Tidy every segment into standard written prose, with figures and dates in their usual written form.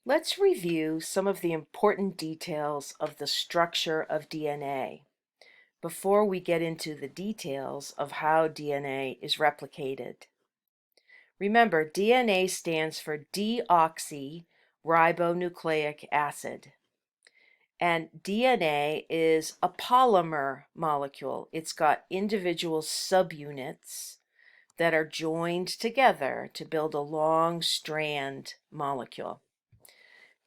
Let's review some of the important details of the structure of DNA before we get into the details of how DNA is replicated. Remember, DNA stands for deoxyribonucleic acid. And DNA is a polymer molecule. It's got individual subunits that are joined together to build a long strand molecule.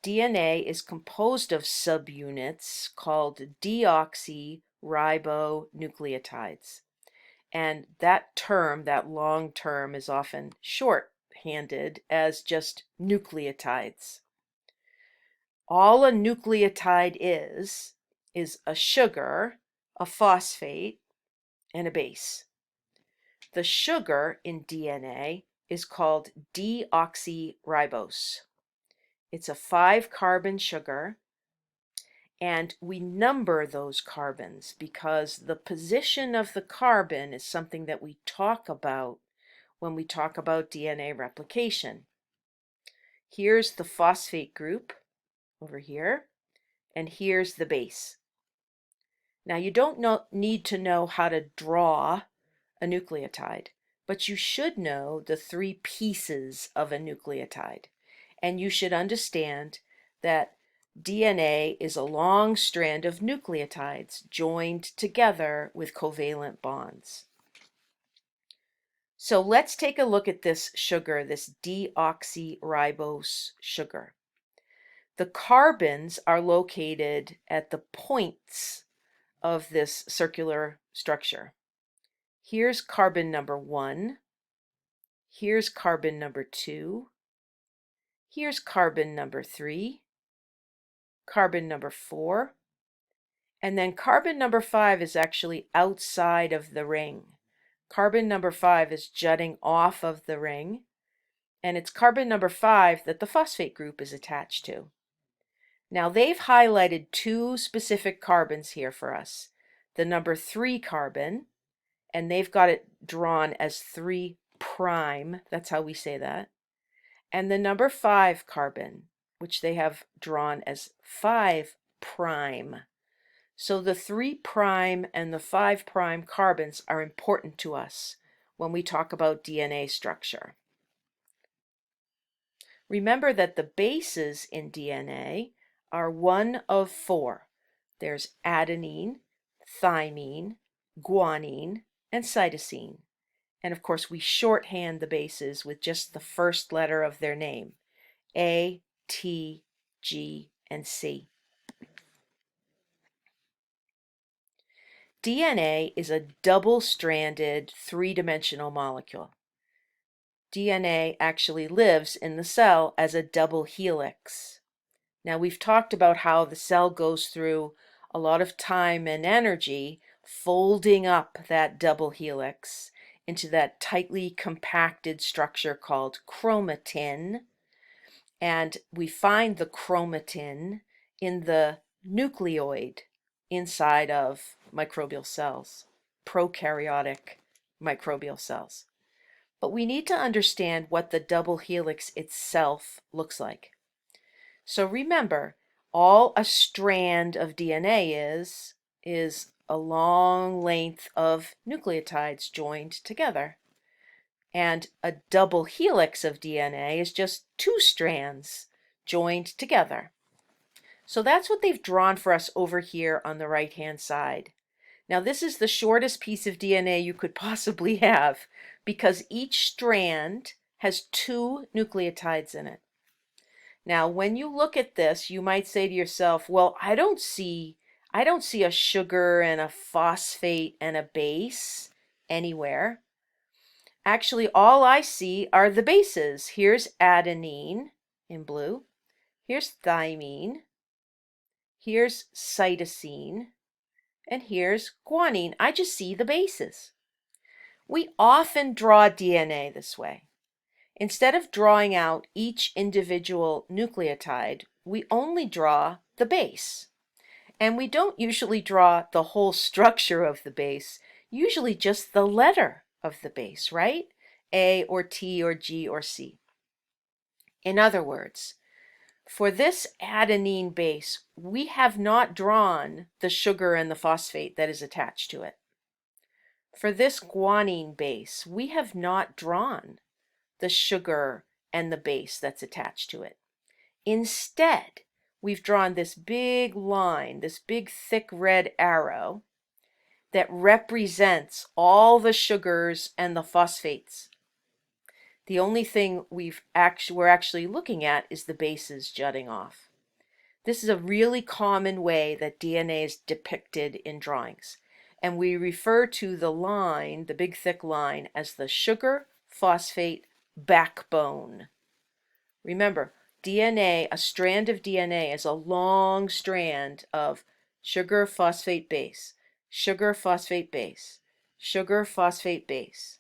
DNA is composed of subunits called deoxyribonucleotides. And that term, that long term, is often shorthanded as just nucleotides. All a nucleotide is a sugar, a phosphate, and a base. The sugar in DNA is called deoxyribose. It's a 5-carbon sugar, and we number those carbons because the position of the carbon is something that we talk about when we talk about DNA replication. Here's the phosphate group over here, and here's the base. Now, you don't need to know how to draw a nucleotide, but you should know the 3 pieces of a nucleotide. And you should understand that DNA is a long strand of nucleotides joined together with covalent bonds. So let's take a look at this sugar, this deoxyribose sugar. The carbons are located at the points of this circular structure. Here's carbon number 1. Here's carbon number 2. Here's carbon number 3, carbon number 4, and then carbon number 5 is actually outside of the ring. Carbon number 5 is jutting off of the ring, and it's carbon number 5 that the phosphate group is attached to. Now, they've highlighted 2 specific carbons here for us. The number 3 carbon, and they've got it drawn as 3 prime, that's how we say that, and the number 5 carbon, which they have drawn as 5 prime. So the 3 prime and the 5 prime carbons are important to us when we talk about DNA structure. Remember that the bases in DNA are one of 4. There's adenine, thymine, guanine, and cytosine. And of course, we shorthand the bases with just the first letter of their name, A, T, G, and C. DNA is a double-stranded, 3-dimensional molecule. DNA actually lives in the cell as a double helix. Now, we've talked about how the cell goes through a lot of time and energy folding up that double helix into that tightly compacted structure called chromatin. And we find the chromatin in the nucleoid inside of microbial cells, prokaryotic microbial cells. But we need to understand what the double helix itself looks like. So remember, all a strand of DNA is a long length of nucleotides joined together. And a double helix of DNA is just 2 strands joined together. So that's what they've drawn for us over here on the right-hand side. Now, this is the shortest piece of DNA you could possibly have because each strand has 2 nucleotides in it. Now, when you look at this, you might say to yourself, well, I don't see a sugar and a phosphate and a base anywhere. Actually, all I see are the bases. Here's adenine in blue. Here's thymine. Here's cytosine. And here's guanine. I just see the bases. We often draw DNA this way. Instead of drawing out each individual nucleotide, we only draw the base. And we don't usually draw the whole structure of the base, usually just the letter of the base, right? A or T or G or C. In other words, For this adenine base, we have not drawn the sugar and the phosphate that is attached to it. For this guanine base, we have not drawn the sugar and the base that's attached to it. Instead, we've drawn this big line, this big thick red arrow that represents all the sugars and the phosphates. The only thing we're actually looking at is the bases jutting off. This is a really common way that DNA is depicted in drawings. And we refer to the line, the big thick line, as the sugar phosphate backbone. Remember, DNA, a strand of DNA is a long strand of sugar phosphate base, sugar phosphate base, sugar phosphate base.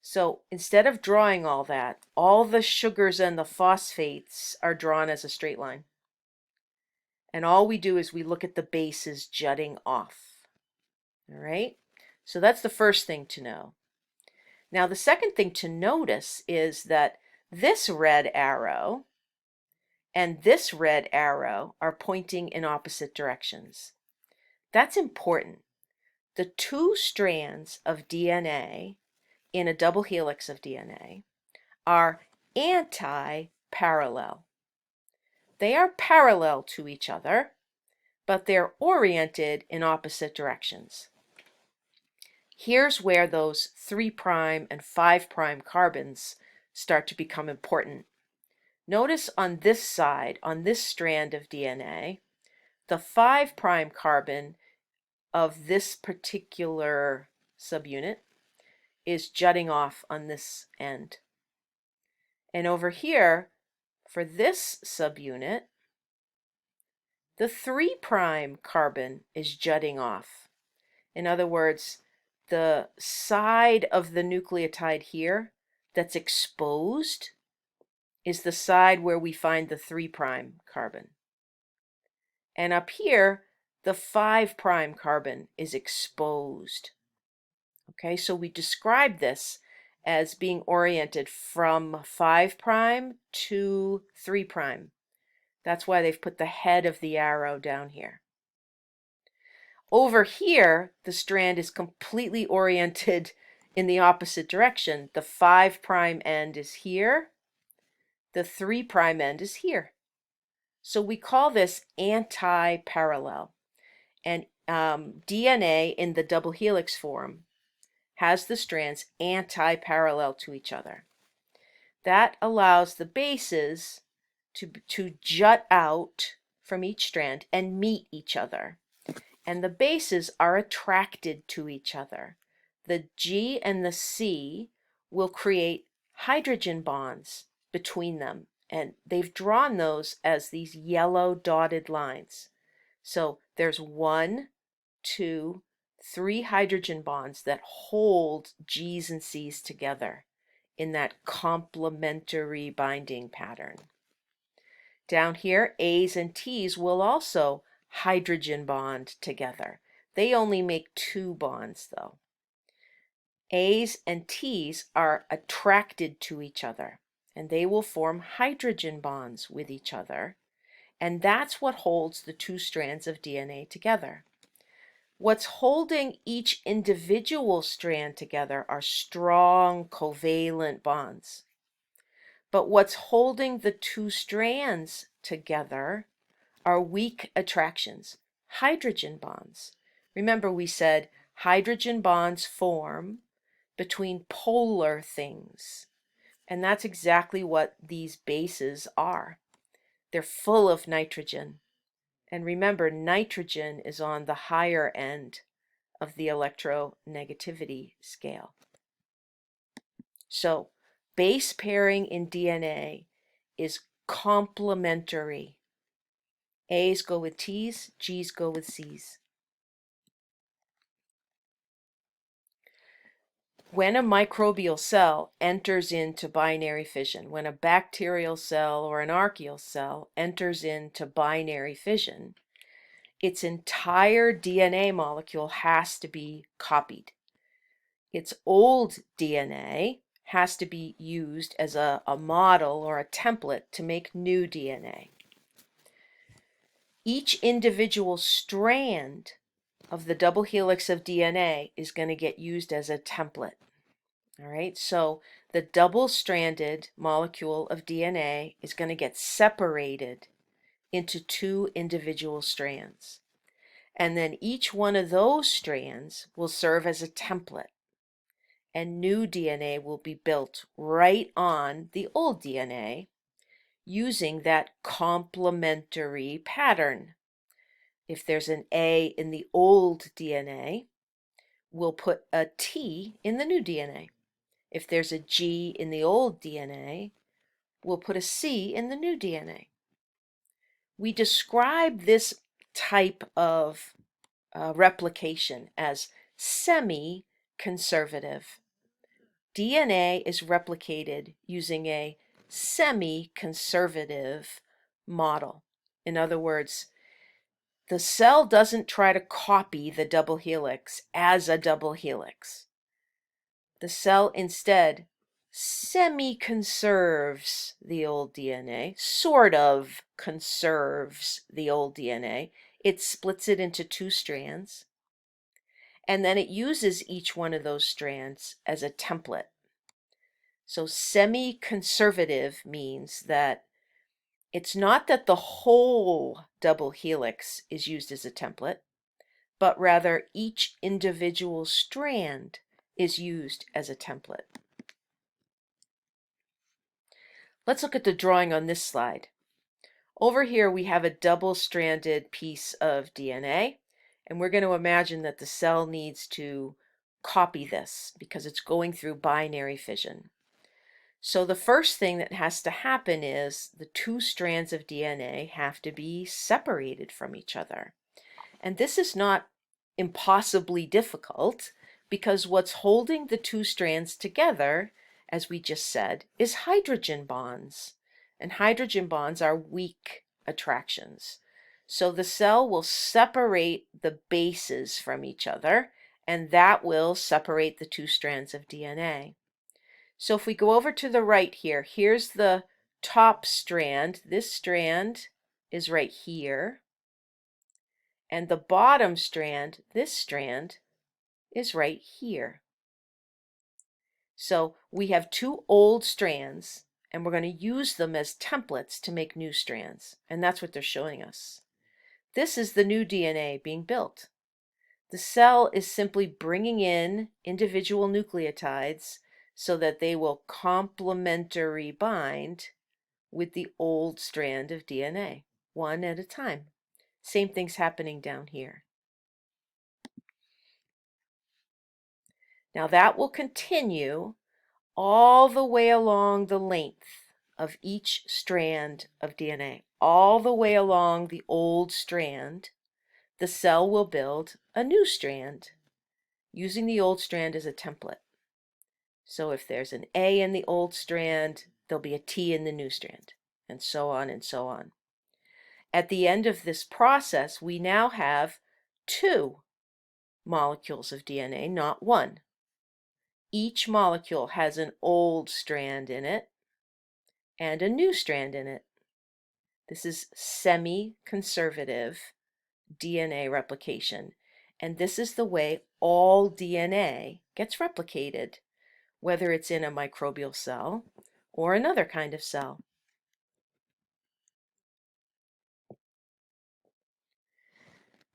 So instead of drawing all that, all the sugars and the phosphates are drawn as a straight line. And all we do is we look at the bases jutting off. All right? So that's the first thing to know. Now the second thing to notice is that this red arrow and this red arrow are pointing in opposite directions. That's important. The two strands of DNA in a double helix of DNA are anti-parallel. They are parallel to each other, but they're oriented in opposite directions. Here's where those 3' and 5' carbons start to become important. Notice on this side, on this strand of DNA, the 5' carbon of this particular subunit is jutting off on this end. And over here, for this subunit, the 3' carbon is jutting off. In other words, the side of the nucleotide here that's exposed is the side where we find the 3' carbon. And up here, the 5' carbon is exposed. Okay, so we describe this as being oriented from 5' to 3'. That's why they've put the head of the arrow down here. Over here, the strand is completely oriented in the opposite direction. The 5' end is here. The 3' end is here. So we call this anti-parallel. And DNA in the double helix form has the strands anti-parallel to each other. That allows the bases to jut out from each strand and meet each other. And the bases are attracted to each other. The G and the C will create hydrogen bonds between them. And they've drawn those as these yellow dotted lines. So there's 1, 2, 3 hydrogen bonds that hold G's and C's together in that complementary binding pattern. Down here, A's and T's will also hydrogen bond together. They only make 2 bonds though. A's and T's are attracted to each other and they will form hydrogen bonds with each other. And that's what holds the 2 strands of DNA together. What's holding each individual strand together are strong covalent bonds. But what's holding the 2 strands together are weak attractions, hydrogen bonds. Remember we said hydrogen bonds form between polar things. And that's exactly what these bases are. They're full of nitrogen. And remember, nitrogen is on the higher end of the electronegativity scale. So, base pairing in DNA is complementary. A's go with T's, G's go with C's. When a microbial cell enters into binary fission, when a bacterial cell or an archaeal cell enters into binary fission, its entire DNA molecule has to be copied. Its old DNA has to be used as a model or a template to make new DNA. Each individual strand of the double helix of DNA is going to get used as a template. All right, so the double-stranded molecule of DNA is going to get separated into two individual strands. And then each one of those strands will serve as a template. And new DNA will be built right on the old DNA using that complementary pattern. If there's an A in the old DNA, we'll put a T in the new DNA. If there's a G in the old DNA, we'll put a C in the new DNA. We describe this type of replication as semi-conservative. DNA is replicated using a semi-conservative model. In other words, the cell doesn't try to copy the double helix as a double helix. The cell instead semi-conserves the old DNA, sort of conserves the old DNA. It splits it into two strands, and then it uses each one of those strands as a template. So semi-conservative means that it's not that the whole double helix is used as a template, but rather each individual strand is used as a template. Let's look at the drawing on this slide. Over here we have a double-stranded piece of DNA, and we're going to imagine that the cell needs to copy this because it's going through binary fission. So the first thing that has to happen is the two strands of DNA have to be separated from each other. And this is not impossibly difficult because what's holding the two strands together, as we just said, is hydrogen bonds. And hydrogen bonds are weak attractions. So the cell will separate the bases from each other, and that will separate the two strands of DNA. So if we go over to the right here, here's the top strand. This strand is right here. And the bottom strand, this strand, is right here. So we have two old strands, and we're going to use them as templates to make new strands. And that's what they're showing us. This is the new DNA being built. The cell is simply bringing in individual nucleotides so that they will complementary bind with the old strand of DNA, one at a time. Same thing's happening down here. Now that will continue all the way along the length of each strand of DNA. All the way along the old strand, the cell will build a new strand using the old strand as a template. So if there's an A in the old strand, there'll be a T in the new strand, and so on and so on. At the end of this process, we now have two molecules of DNA, not one. Each molecule has an old strand in it and a new strand in it. This is semi-conservative DNA replication, and this is the way all DNA gets replicated, whether it's in a microbial cell or another kind of cell.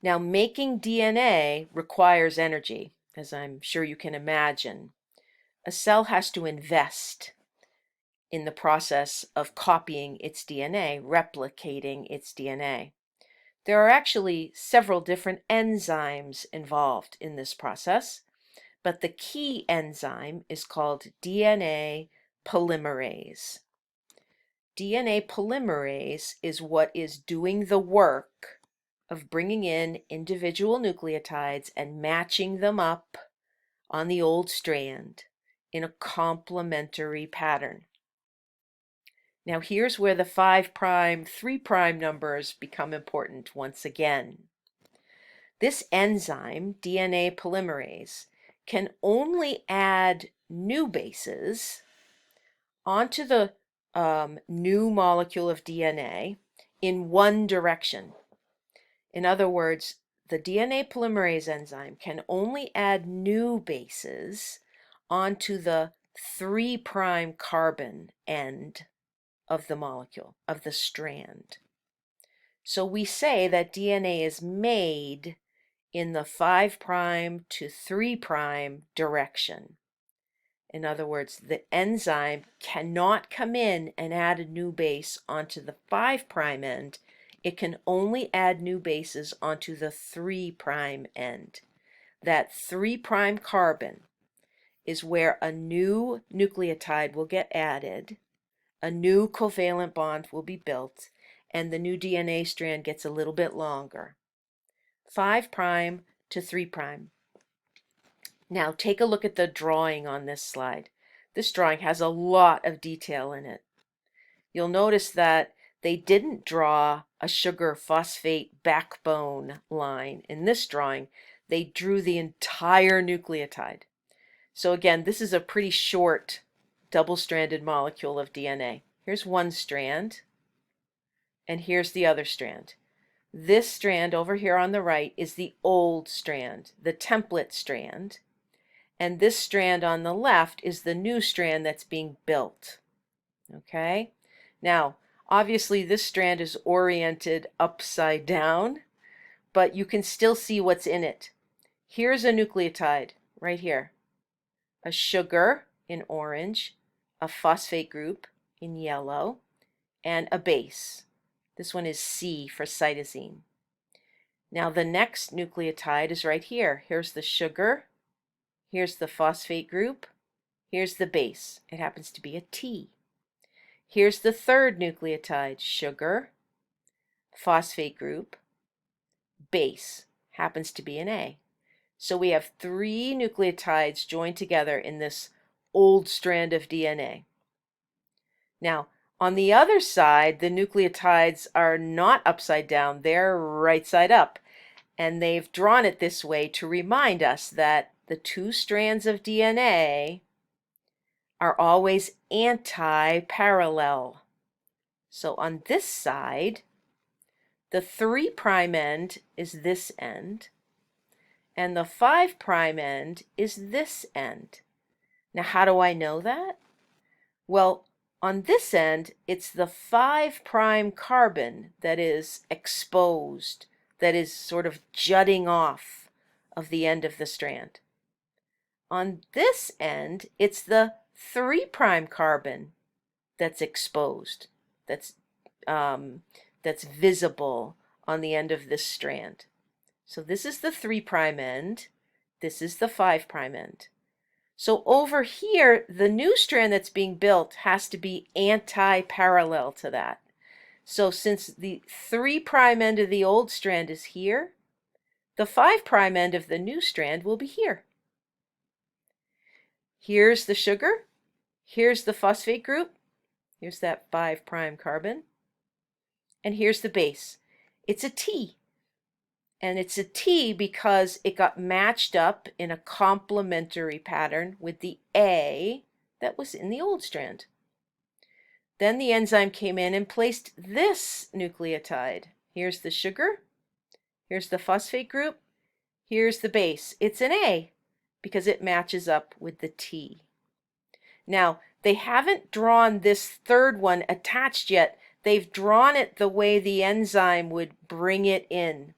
Now, making DNA requires energy, as I'm sure you can imagine. A cell has to invest in the process of copying its DNA, replicating its DNA. There are actually several different enzymes involved in this process, but the key enzyme is called DNA polymerase. DNA polymerase is what is doing the work of bringing in individual nucleotides and matching them up on the old strand in a complementary pattern. Now here's where the 5', 3' numbers become important once again. This enzyme, DNA polymerase, can only add new bases onto the new molecule of DNA in one direction. In other words, the DNA polymerase enzyme can only add new bases onto the 3' carbon end of the molecule, of the strand. So we say that DNA is made in the 5' to 3' direction. In other words, the enzyme cannot come in and add a new base onto the 5' end. It can only add new bases onto the 3' end. That 3' carbon is where a new nucleotide will get added, a new covalent bond will be built, and the new DNA strand gets a little bit longer. 5' to 3'. Now take a look at the drawing on this slide. This drawing has a lot of detail in it. You'll notice that they didn't draw a sugar phosphate backbone line in this drawing. They drew the entire nucleotide. So again, this is a pretty short double-stranded molecule of DNA. Here's one strand, and here's the other strand. This strand over here on the right is the old strand, the template strand. And this strand on the left is the new strand that's being built. Okay? Now, obviously this strand is oriented upside down, but you can still see what's in it. Here's a nucleotide right here. A sugar in orange, a phosphate group in yellow, and a base. This one is C for cytosine. Now the next nucleotide is right here. Here's the sugar. Here's the phosphate group. Here's the base. It happens to be a T. Here's the third nucleotide, sugar, phosphate group, base, happens to be an A. So we have 3 nucleotides joined together in this old strand of DNA. Now, on the other side, the nucleotides are not upside down, they're right side up. And they've drawn it this way to remind us that the 2 strands of DNA are always anti-parallel. So on this side, the 3' end is this end, and the 5' end is this end. Now how do I know that? Well, on this end, it's the 5' carbon that is exposed, that is sort of jutting off of the end of the strand. On this end, it's the 3' carbon that's exposed, that's visible on the end of this strand. So this is the 3' end, this is the 5' end. So over here, the new strand that's being built has to be anti-parallel to that. So since the 3' end of the old strand is here, the 5' end of the new strand will be here. Here's the sugar, here's the phosphate group, here's that 5' carbon, and here's the base. It's a T. And it's a T because it got matched up in a complementary pattern with the A that was in the old strand. Then the enzyme came in and placed this nucleotide. Here's the sugar, here's the phosphate group, here's the base. It's an A because it matches up with the T. Now, they haven't drawn this third one attached yet. They've drawn it the way the enzyme would bring it in,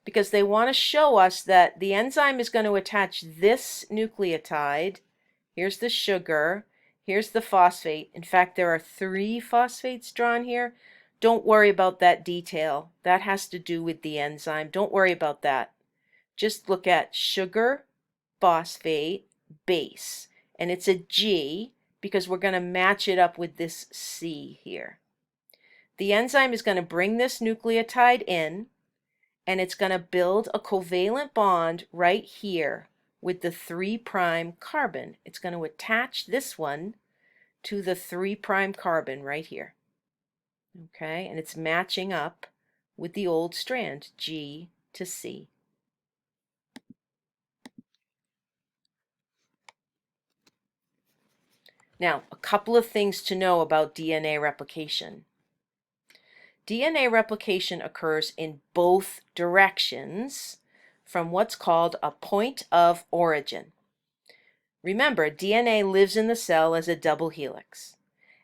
because they want to show us that the enzyme is going to attach this nucleotide. Here's the sugar, here's the phosphate. In fact, there are 3 phosphates drawn here. Don't worry about that detail. That has to do with the enzyme. Don't worry about that. Just look at sugar, phosphate, base. And it's a G because we're going to match it up with this C here. The enzyme is going to bring this nucleotide in, and it's going to build a covalent bond right here with the 3' carbon. It's going to attach this one to the 3' carbon right here. Okay, and it's matching up with the old strand, G to C. Now, a couple of things to know about DNA replication. DNA replication occurs in both directions from what's called a point of origin. Remember, DNA lives in the cell as a double helix.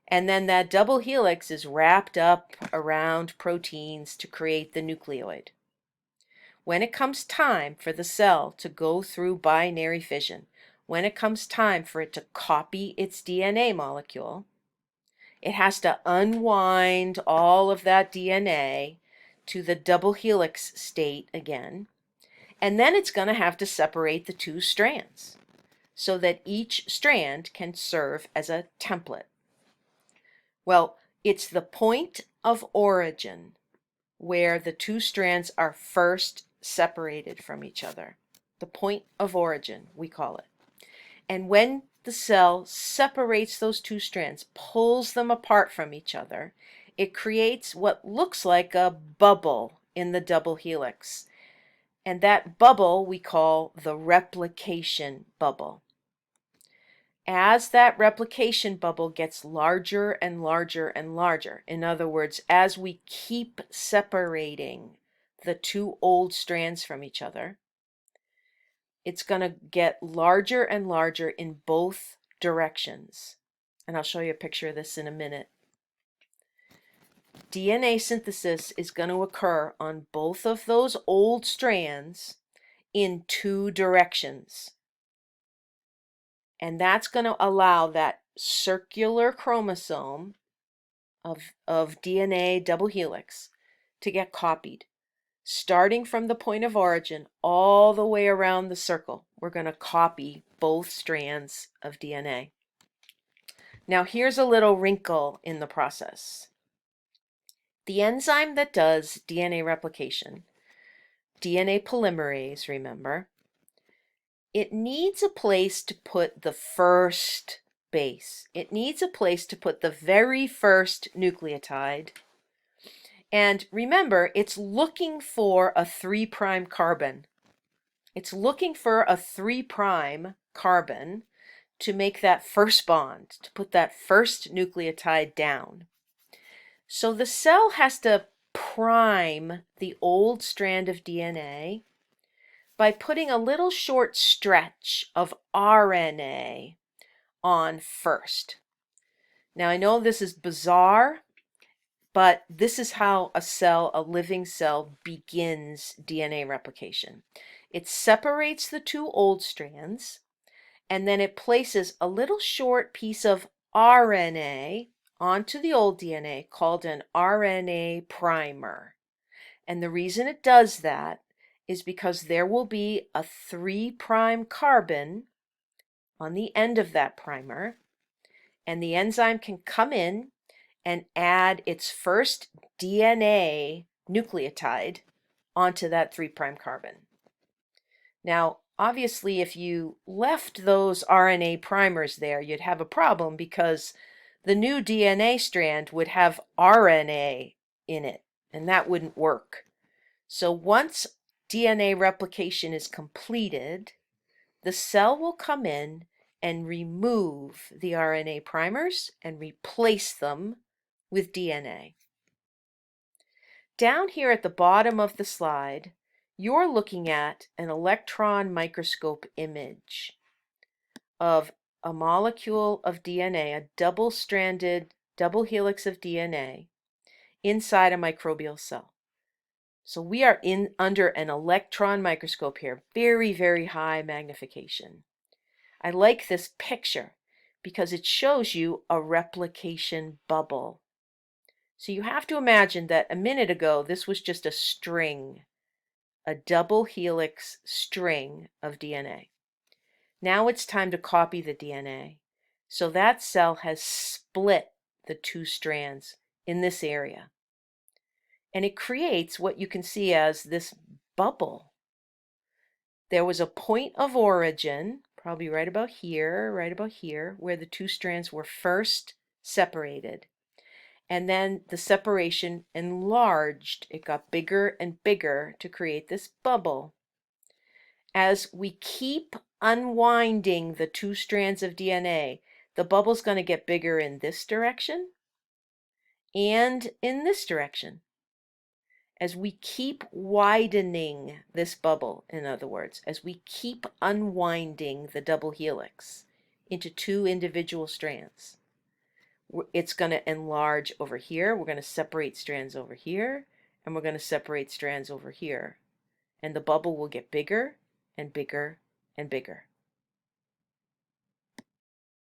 And then that double helix is wrapped up around proteins to create the nucleoid. When it comes time for the cell to go through binary fission, when it comes time for it to copy its DNA molecule, it has to unwind all of that DNA to the double helix state again, and then it's going to have to separate the two strands so that each strand can serve as a template. Well, it's the point of origin where the two strands are first separated from each other. The point of origin, we call it. And when the cell separates those two strands, pulls them apart from each other, it creates what looks like a bubble in the double helix. And that bubble we call the replication bubble. As that replication bubble gets larger and larger and larger, in other words, as we keep separating the two old strands from each other, it's going to get larger and larger in both directions. And I'll show you a picture of this in a minute. DNA synthesis is going to occur on both of those old strands in two directions. And that's going to allow that circular chromosome of DNA double helix to get copied. Starting from the point of origin all the way around the circle, we're going to copy both strands of DNA. Now here's a little wrinkle in the process. The enzyme that does DNA replication, DNA polymerase, remember, it needs a place to put the first base. It needs a place to put the very first nucleotide. And remember, it's looking for a 3' carbon. It's looking for a 3' carbon to make that first bond, to put that first nucleotide down. So the cell has to prime the old strand of DNA by putting a little short stretch of RNA on first. Now I know this is bizarre, but this is how a cell, a living cell, begins DNA replication. It separates the two old strands, and then it places a little short piece of RNA onto the old DNA called an RNA primer. And the reason it does that is because there will be a 3' carbon on the end of that primer, and the enzyme can come in and add its first DNA nucleotide onto that 3' carbon. Now, obviously, if you left those RNA primers there, you'd have a problem because the new DNA strand would have RNA in it, and that wouldn't work. So once DNA replication is completed, the cell will come in and remove the RNA primers and replace them with DNA. Down here at the bottom of the slide, you're looking at an electron microscope image of a molecule of DNA, a double-stranded double helix of DNA inside a microbial cell. So we are under an electron microscope here, very, very high magnification. I like this picture because it shows you a replication bubble. So you have to imagine that a minute ago this was just a string, a double helix string of DNA. Now it's time to copy the DNA. So that cell has split the two strands in this area. And it creates what you can see as this bubble. There was a point of origin, probably right about here, where the two strands were first separated. And then the separation enlarged. It got bigger and bigger to create this bubble. As we keep unwinding the two strands of DNA, the bubble's going to get bigger in this direction and in this direction. As we keep widening this bubble, in other words, as we keep unwinding the double helix into two individual strands, it's going to enlarge over here. We're going to separate strands over here, and we're going to separate strands over here. And the bubble will get bigger and bigger and bigger.